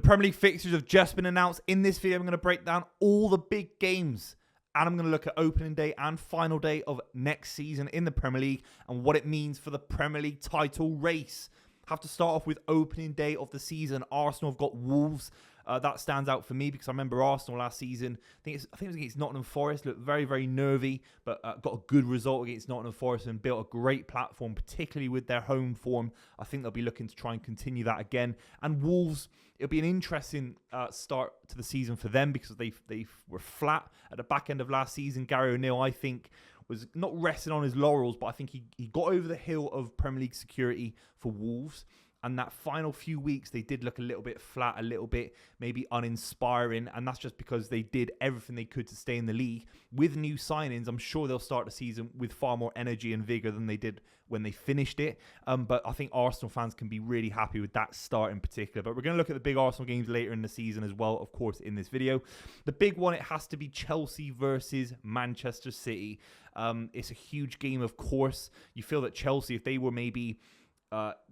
Premier League fixtures have just been announced. In this video, I'm going to break down all the big games. And I'm going to look at opening day and final day of next season in the Premier League and what it means for the Premier League title race. Have to start off with opening day of the season. Arsenal have got Wolves. That stands out for me because I remember Arsenal last season. I think it was against Nottingham Forest. Looked very, very nervy, but got a good result against Nottingham Forest and built a great platform, particularly with their home form. I think they'll be looking to try and continue that again. And Wolves, it'll be an interesting start to the season for them because they were flat at the back end of last season. Gary O'Neill, I think, was not resting on his laurels, but I think he got over the hill of Premier League security for Wolves. And that final few weeks, they did look a little bit flat, a little bit maybe uninspiring. And that's just because they did everything they could to stay in the league. With new signings, I'm sure they'll start the season with far more energy and vigour than they did when they finished it. But I think Arsenal fans can be really happy with that start in particular. But we're going to look at the big Arsenal games later in the season as well, of course, in this video. The big one, it has to be Chelsea versus Manchester City. It's a huge game, of course. You feel that Chelsea, if they were maybe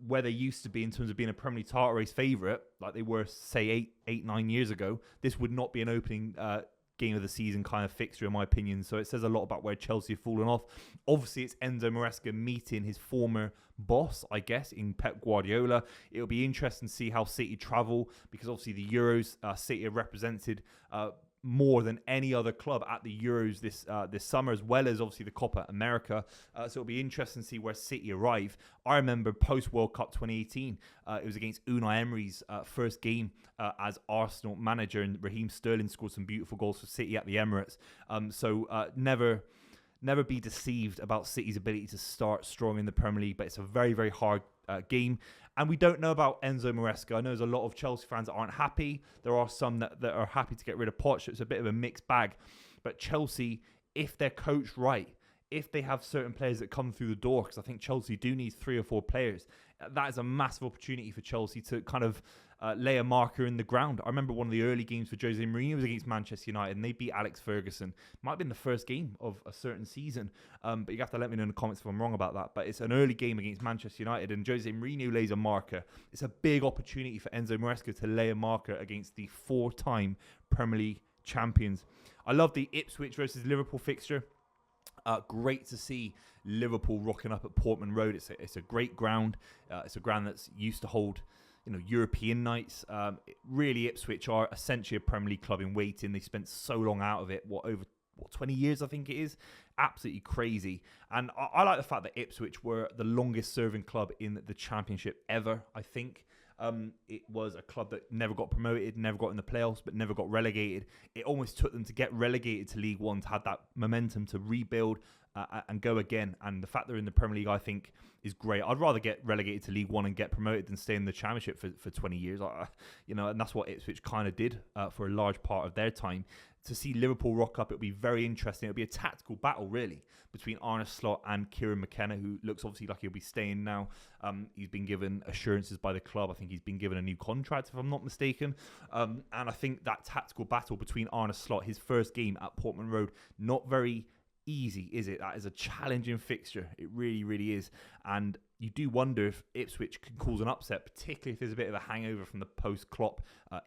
where they used to be in terms of being a Premier League title race favourite, like they were, say, 9 years ago, this would not be an opening game of the season kind of fixture, in my opinion. So it says a lot about where Chelsea have fallen off. Obviously, it's Enzo Maresca meeting his former boss, I guess, in Pep Guardiola. It'll be interesting to see how City travel because obviously the Euros, City have represented more than any other club at the Euros this summer, as well as obviously the Copa America. So it'll be interesting to see where City arrive. I remember post-World Cup 2018, it was against Unai Emery's first game as Arsenal manager, and Raheem Sterling scored some beautiful goals for City at the Emirates. So never be deceived about City's ability to start strong in the Premier League, but it's a very, very hard game. And we don't know about Enzo Maresca. I know there's a lot of Chelsea fans that aren't happy. There are some that are happy to get rid of Poch. It's a bit of a mixed bag. But Chelsea, if they're coached right, if they have certain players that come through the door, because I think Chelsea do need 3 or 4 players, that is a massive opportunity for Chelsea to kind of lay a marker in the ground. I remember one of the early games for Jose Mourinho was against Manchester United, and they beat Alex Ferguson. Might have been the first game of a certain season, but you have to let me know in the comments if I'm wrong about that. But it's an early game against Manchester United, and Jose Mourinho lays a marker. It's a big opportunity for Enzo Maresca to lay a marker against the 4-time Premier League champions. I love the Ipswich versus Liverpool fixture. Great to see Liverpool rocking up at Portman Road. It's a great ground. It's a ground that's used to hold, European nights. Really, Ipswich are essentially a Premier League club in waiting. They spent so long out of it. Over 20 years, I think it is. Absolutely crazy. And I like the fact that Ipswich were the longest serving club in the Championship ever, I think. It was a club that never got promoted, never got in the playoffs, but never got relegated. It almost took them to get relegated to League One to have that momentum to rebuild and go again. And the fact they're in the Premier League, I think, is great. I'd rather get relegated to League One and get promoted than stay in the Championship for 20 years. And that's what Ipswich kind of did for a large part of their time. To see Liverpool rock up, it'll be very interesting. It'll be a tactical battle, really, between Arne Slot and Kieran McKenna, who looks obviously like he'll be staying now. He's been given assurances by the club. I think he's been given a new contract, if I'm not mistaken. And I think that tactical battle between Arne Slot, his first game at Portman Road, not very easy, is it? That is a challenging fixture. It really, really is. And you do wonder if Ipswich can cause an upset, particularly if there's a bit of a hangover from the post-Klopp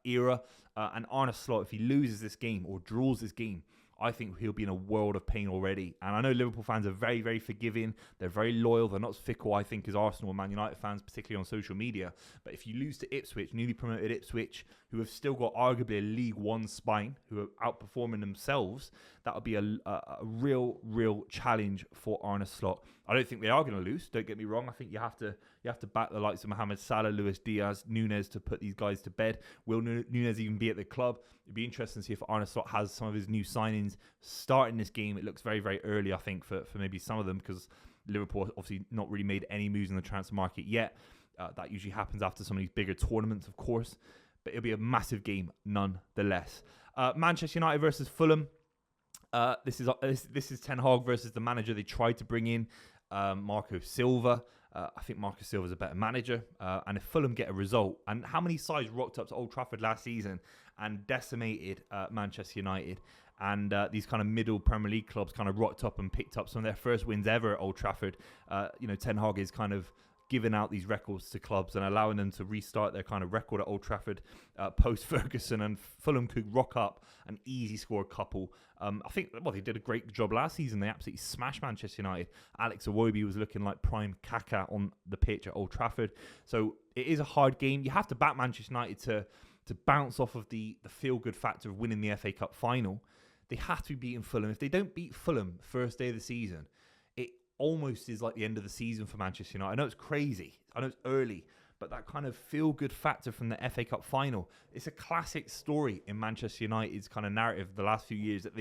era. And Arne Slot, if he loses this game or draws this game, I think he'll be in a world of pain already. And I know Liverpool fans are very, very forgiving. They're very loyal. They're not as fickle, I think, as Arsenal and Man United fans, particularly on social media. But if you lose to Ipswich, newly promoted Ipswich, who have still got arguably a League One spine, who are outperforming themselves, that would be a real challenge for Arne Slot. I don't think they are going to lose. Don't get me wrong. I think you have to back the likes of Mohamed Salah, Luis Diaz, Nunez to put these guys to bed. Will Nunez even be at the club? It'd be interesting to see if Arne Slot has some of his new signings starting this game. It looks very, very early, I think, for maybe some of them, because Liverpool obviously not really made any moves in the transfer market yet. That usually happens after some of these bigger tournaments, of course. But it'll be a massive game nonetheless. Manchester United versus Fulham. This is Ten Hag versus the manager they tried to bring in, Marco Silva. I think Marco Silva's a better manager. And if Fulham get a result, and how many sides rocked up to Old Trafford last season and decimated Manchester United, and these kind of middle Premier League clubs kind of rocked up and picked up some of their first wins ever at Old Trafford. Ten Hag is kind of giving out these records to clubs and allowing them to restart their kind of record at Old Trafford post-Ferguson, and Fulham could rock up and easy score a couple. I think, they did a great job last season. They absolutely smashed Manchester United. Alex Iwobi was looking like prime Kaka on the pitch at Old Trafford. So it is a hard game. You have to back Manchester United to bounce off of the feel-good factor of winning the FA Cup final. They have to be beating Fulham. If they don't beat Fulham first day of the season, it almost is like the end of the season for Manchester United. I know it's crazy. I know it's early. But that kind of feel-good factor from the FA Cup final, it's a classic story in Manchester United's kind of narrative the last few years. That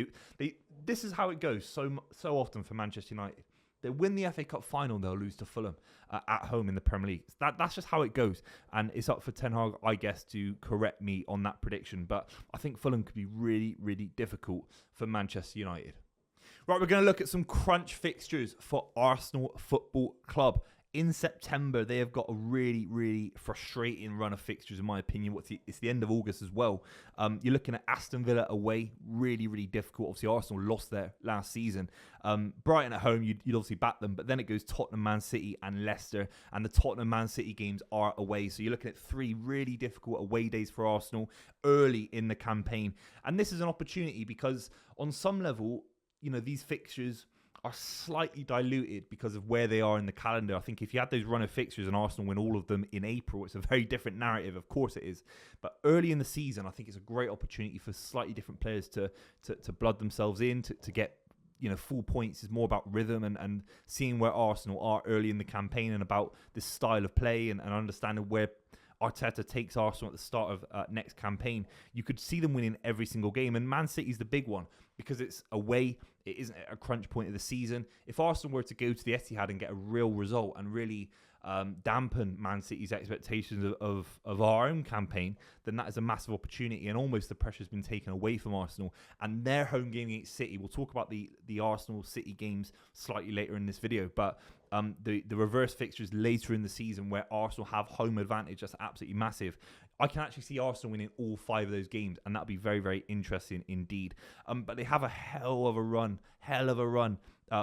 this is how it goes so often for Manchester United. They win the FA Cup final, they'll lose to Fulham at home in the Premier League. That's just how it goes. And it's up for Ten Hag, I guess, to correct me on that prediction. But I think Fulham could be really, really difficult for Manchester United. Right, we're going to look at some crunch fixtures for Arsenal Football Club. In September, they have got a really, really frustrating run of fixtures, in my opinion. It's the end of August as well. You're looking at Aston Villa away, really, really difficult. Obviously, Arsenal lost there last season. Brighton at home, you'd obviously back them, but then it goes Tottenham, Man City, and Leicester, and the Tottenham, Man City games are away. So you're looking at 3 really difficult away days for Arsenal early in the campaign. And this is an opportunity because on some level, these fixtures are slightly diluted because of where they are in the calendar. I think if you had those run of fixtures and Arsenal win all of them in April, it's a very different narrative. Of course it is. But early in the season, I think it's a great opportunity for slightly different players to blood themselves in, to get full points. Is more about rhythm and seeing where Arsenal are early in the campaign and about this style of play and understanding where Arteta takes Arsenal at the start of next campaign. You could see them winning every single game, and Man City's the big one because it's away. It isn't a crunch point of the season. If Arsenal were to go to the Etihad and get a real result and really dampen Man City's expectations of our own campaign, then that is a massive opportunity, and almost the pressure's been taken away from Arsenal. And their home game against City, we'll talk about the Arsenal City games slightly later in this video, but the reverse fixtures later in the season where Arsenal have home advantage, that's absolutely massive. I can actually see Arsenal winning all 5 of those games, and that'll be very, very interesting indeed. But they have a hell of a run,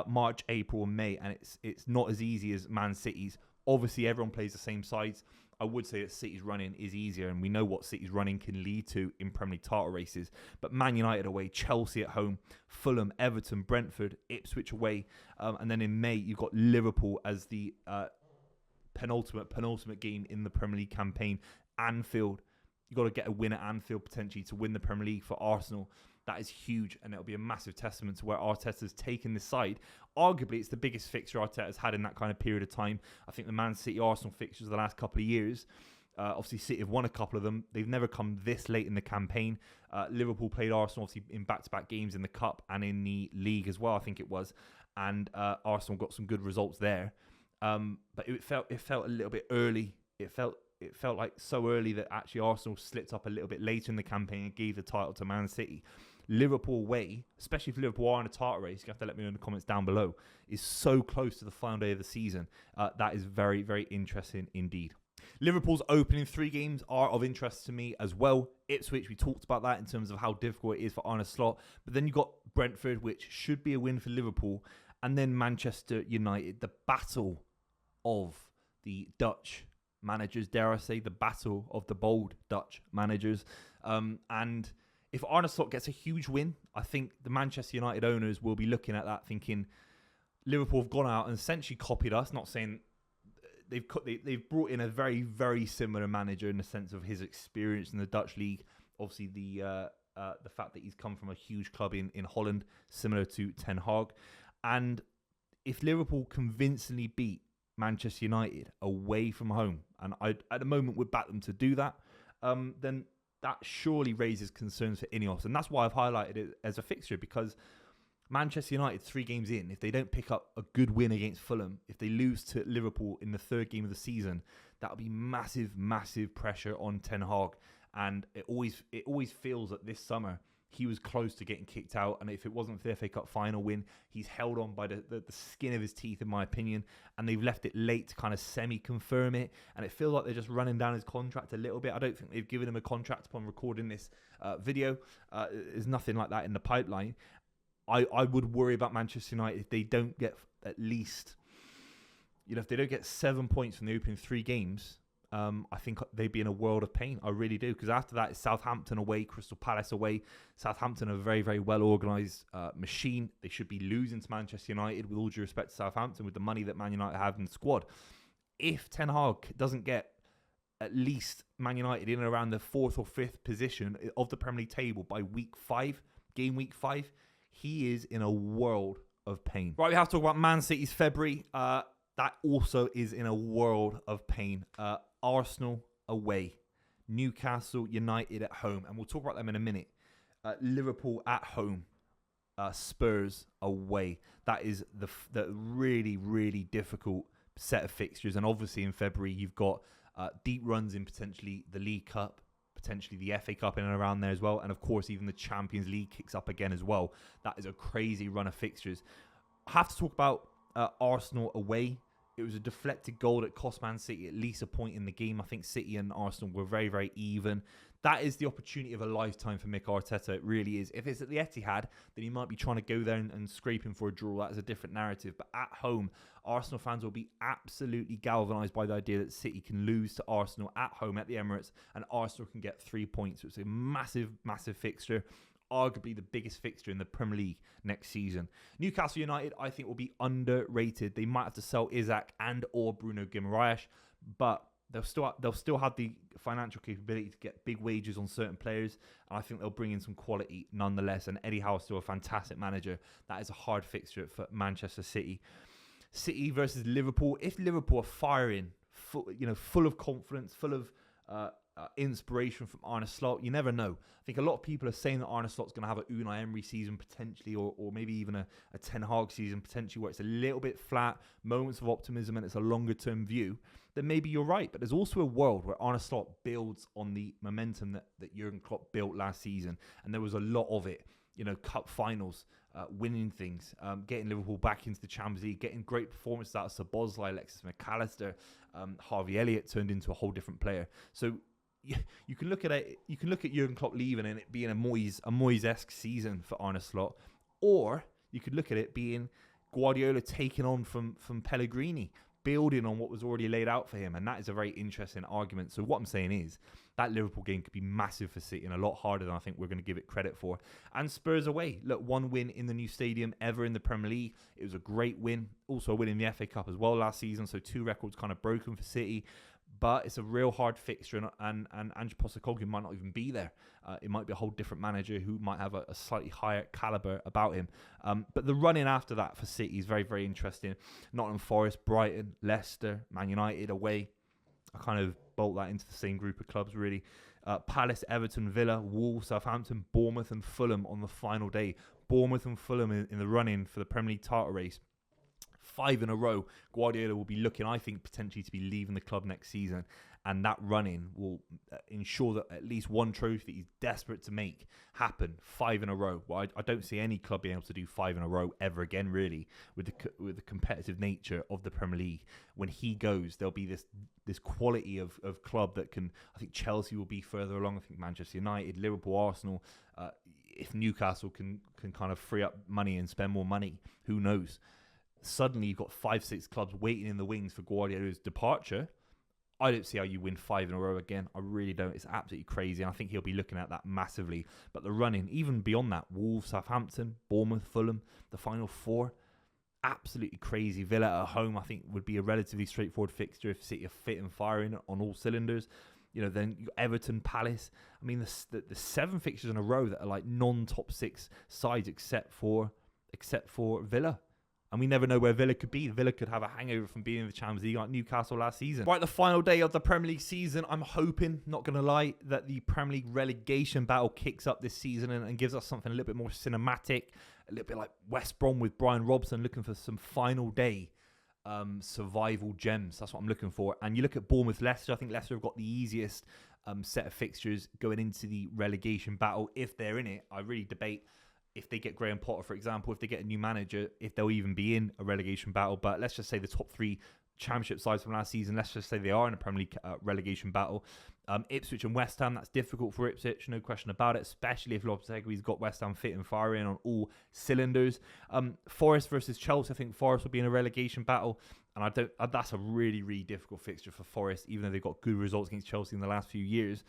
March, April, and May, and it's not as easy as Man City's. Obviously, everyone plays the same sides. I would say that City's running is easier, and we know what City's running can lead to in Premier League title races. But Man United away, Chelsea at home, Fulham, Everton, Brentford, Ipswich away, and then in May you've got Liverpool as the penultimate game in the Premier League campaign. Anfield, you've got to get a win at Anfield potentially to win the Premier League for Arsenal. That is huge, and it'll be a massive testament to where Arteta's taken this side. Arguably, it's the biggest fixture Arteta's had in that kind of period of time. I think the Man City-Arsenal fixtures the last couple of years, obviously City have won a couple of them. They've never come this late in the campaign. Liverpool played Arsenal obviously in back-to-back games in the Cup and in the League as well, I think it was. And Arsenal got some good results there. But it felt a little bit early. It felt like so early that actually Arsenal slipped up a little bit later in the campaign and gave the title to Man City. Liverpool away, especially if Liverpool are in a title race, you have to let me know in the comments down below, is so close to the final day of the season. That is very, very interesting indeed. Liverpool's opening 3 games are of interest to me as well. Ipswich, we talked about that in terms of how difficult it is for Arne Slot. But then you've got Brentford, which should be a win for Liverpool. And then Manchester United, the battle of the Dutch managers, dare I say, the battle of the bold Dutch managers. And if Arne Slot gets a huge win, I think the Manchester United owners will be looking at that thinking Liverpool have gone out and essentially copied us. Not saying they've brought in a very, very similar manager in the sense of his experience in the Dutch league. Obviously, the fact that he's come from a huge club in Holland, similar to Ten Hag. And if Liverpool convincingly beat Manchester United away from home, and I at the moment would back them to do that, then that surely raises concerns for Ineos. And that's why I've highlighted it as a fixture, because Manchester United, 3 games in, if they don't pick up a good win against Fulham, if they lose to Liverpool in the 3rd game of the season, that'll be massive, massive pressure on Ten Hag. And it always feels that this summer he was close to getting kicked out, and if it wasn't for the FA Cup final win, he's held on by the skin of his teeth, in my opinion, and they've left it late to kind of semi-confirm it, and it feels like they're just running down his contract a little bit. I don't think they've given him a contract upon recording this video. There's nothing like that in the pipeline. I would worry about Manchester United if they don't get at least if they don't get 7 points from the opening 3 games, I think they'd be in a world of pain. I really do. Because after that, it's Southampton away, Crystal Palace away. Southampton are a very, very well-organised machine. They should be losing to Manchester United, with all due respect to Southampton, with the money that Man United have in the squad. If Ten Hag doesn't get at least Man United in and around the 4th or 5th position of the Premier League table by game week 5, he is in a world of pain. Right, we have to talk about Man City's February. That also is in a world of pain. Arsenal away, Newcastle United at home, and we'll talk about them in a minute. Liverpool at home, Spurs away. That is the really, really difficult set of fixtures. And obviously in February, you've got deep runs in potentially the League Cup, potentially the FA Cup in and around there as well. And of course, even the Champions League kicks up again as well. That is a crazy run of fixtures. I have to talk about Arsenal away. It was a deflected goal that cost Man City at least a point in the game. I think City and Arsenal were very, very even. That is the opportunity of a lifetime for Mick Arteta. It really is. If it's at the Etihad, then he might be trying to go there and scraping for a draw. That is a different narrative. But at home, Arsenal fans will be absolutely galvanised by the idea that City can lose to Arsenal at home at the Emirates and Arsenal can get 3 points. So it's a massive, massive fixture. Arguably the biggest fixture in the Premier League next season. Newcastle United, I think, will be underrated. They might have to sell Isaac and or Bruno Guimaraes, but they'll still have the financial capability to get big wages on certain players, and I think they'll bring in some quality nonetheless. And Eddie Howe is still a fantastic manager. That is a hard fixture for Manchester City. City versus Liverpool. If Liverpool are firing, full of confidence, full of inspiration from Arne Slot, you never know. I think a lot of people are saying that Arne Slot's going to have a Unai Emery season potentially, or maybe even a Ten Hag season potentially, where it's a little bit flat, moments of optimism, and it's a longer term view. Then maybe you're right. But there's also a world where Arne Slot builds on the momentum that Jurgen Klopp built last season, and there was a lot of it. Cup finals, winning things, getting Liverpool back into the Champions League, getting great performances out of Szoboszlai, Alexis McAllister, Harvey Elliott turned into a whole different player. So you can look at it. You can look at Jurgen Klopp leaving and it being a Moyes-esque season for Arne Slot, or you could look at it being Guardiola taking on from Pellegrini, building on what was already laid out for him, and that is a very interesting argument. So what I'm saying is that Liverpool game could be massive for City and a lot harder than I think we're going to give it credit for. And Spurs away. Look, 1 win in the new stadium ever in the Premier League. It was a great win. Also a win in the FA Cup as well last season. So 2 records kind of broken for City. But it's a real hard fixture, and Ange Postecoglou might not even be there. It might be a whole different manager who might have a slightly higher caliber about him. But the run-in after that for City is very, very interesting. Nottingham Forest, Brighton, Leicester, Man United away. I kind of bolt that into the same group of clubs, really. Palace, Everton, Villa, Wolves, Southampton, Bournemouth and Fulham on the final day. Bournemouth and Fulham in the run-in for the Premier League title race. 5 in a row. Guardiola will be looking, I think, potentially to be leaving the club next season, and that run-in will ensure that at least one trophy that he's desperate to make happen. 5 in a row. Well, I don't see any club being able to do 5 in a row ever again, really, with the competitive nature of the Premier League. When he goes, there'll be this quality of club that can. I think Chelsea will be further along. I think Manchester United, Liverpool, Arsenal. If Newcastle can kind of free up money and spend more money, who knows? Suddenly you've got 5-6 clubs waiting in the wings for Guardiola's departure. I don't see how you win 5 in a row again. I really don't. It's absolutely crazy. And I think he'll be looking at that massively. But the running, even beyond that, Wolves, Southampton, Bournemouth, Fulham, the final 4, absolutely crazy. Villa at home, I think, would be a relatively straightforward fixture if City are fit and firing on all cylinders. Then you got Everton, Palace. I mean, the 7 fixtures in a row that are like non-top 6 sides except for Villa. And we never know where Villa could be. Villa could have a hangover from being in the Champions League like Newcastle last season. Right, the final day of the Premier League season. I'm hoping, not going to lie, that the Premier League relegation battle kicks up this season and gives us something a little bit more cinematic. A little bit like West Brom with Brian Robson, looking for some final day survival gems. That's what I'm looking for. And you look at Bournemouth, Leicester. I think Leicester have got the easiest set of fixtures going into the relegation battle. If they're in it, I really debate if they get Graham Potter, for example, if they get a new manager, if they'll even be in a relegation battle. But let's just say the top 3 Championship sides from last season, let's just say they are in a Premier League relegation battle. Ipswich and West Ham, that's difficult for Ipswich, no question about it, especially if Lopetegui's got West Ham fit and firing on all cylinders. Forest versus Chelsea, I think Forest will be in a relegation battle. And that's a really, really difficult fixture for Forest, even though they've got good results against Chelsea in the last few years.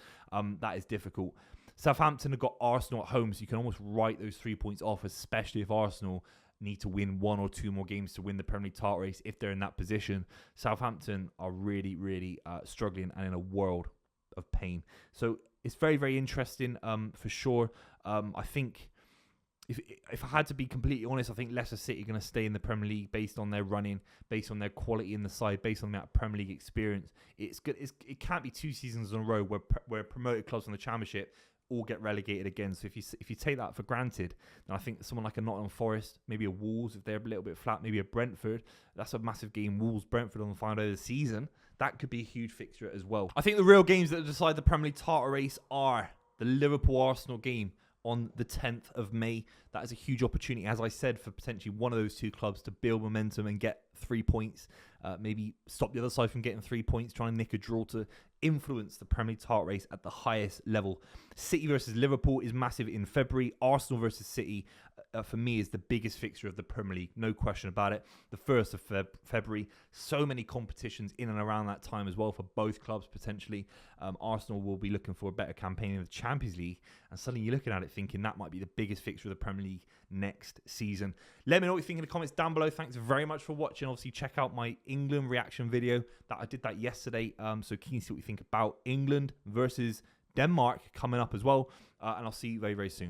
That is difficult. Southampton have got Arsenal at home, so you can almost write those 3 points off, especially if Arsenal need to win 1 or 2 more games to win the Premier League title race if they're in that position. Southampton are really, really struggling and in a world of pain. So it's very, very interesting for sure. I think if I had to be completely honest, I think Leicester City are going to stay in the Premier League based on their running, based on their quality in the side, based on that Premier League experience. It's good. It can't be 2 seasons in a row where promoted clubs from the Championship all get relegated again. So if you take that for granted, then I think someone like a Nottingham Forest, maybe a Wolves, if they're a little bit flat, maybe a Brentford, that's a massive game. Wolves-Brentford on the final day of the season, that could be a huge fixture as well. I think the real games that decide the Premier League title race are the Liverpool-Arsenal game on the 10th of May. That is a huge opportunity, as I said, for potentially one of those 2 clubs to build momentum and get 3 points. Maybe stop the other side from getting 3 points, try and nick a draw to influence the Premier League title race at the highest level. City versus Liverpool is massive in February. Arsenal versus City, for me, is the biggest fixture of the Premier League. No question about it. The 1st of February. So many competitions in and around that time as well for both clubs, potentially. Arsenal will be looking for a better campaign in the Champions League. And suddenly you're looking at it thinking that might be the biggest fixture of the Premier League next season. Let me know what you think in the comments down below. Thanks very much for watching. Obviously, check out my England reaction video. I did that yesterday. So keen to see what you think about England versus Denmark coming up as well. And I'll see you very, very soon.